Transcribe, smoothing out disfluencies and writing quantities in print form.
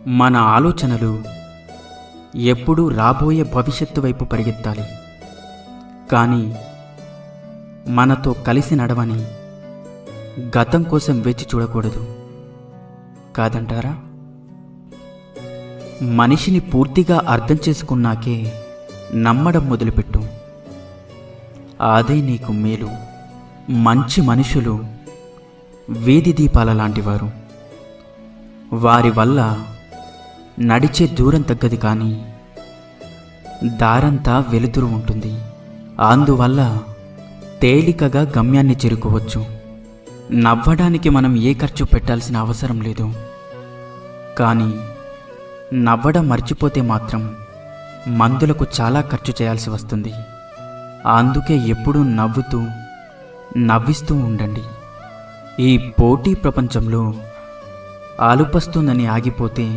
మన ఆలోచనలు ఎప్పుడూ రాబోయే భవిష్యత్తు వైపు పరిగెత్తాలి, కానీ మనతో కలిసి నడవని గతం కోసం వేచి చూడకూడదు, కాదంటారా? మనిషిని పూర్తిగా అర్థం చేసుకున్నాకే నమ్మడం మొదలుపెట్టు. అదే నీకు మేలు. మంచి మనుషులు వీధి దీపాల లాంటివారు. వారి వల్ల నడిచే దూరం తగ్గదు, కానీ దారంతా వెలుతురు ఉంటుంది. అందువల్ల తేలికగా గమ్యాన్ని చేరుకోవచ్చు. నవ్వడానికి మనం ఏ ఖర్చు పెట్టాల్సిన అవసరం లేదు, కానీ నవ్వడం మర్చిపోతే మాత్రం మందులకు చాలా ఖర్చు చేయాల్సి వస్తుంది. అందుకే ఎప్పుడూ నవ్వుతూ నవ్విస్తూ ఉండండి. ఈ పోటీ ప్రపంచంలో ఆలుపస్తుందని ఆగిపోతే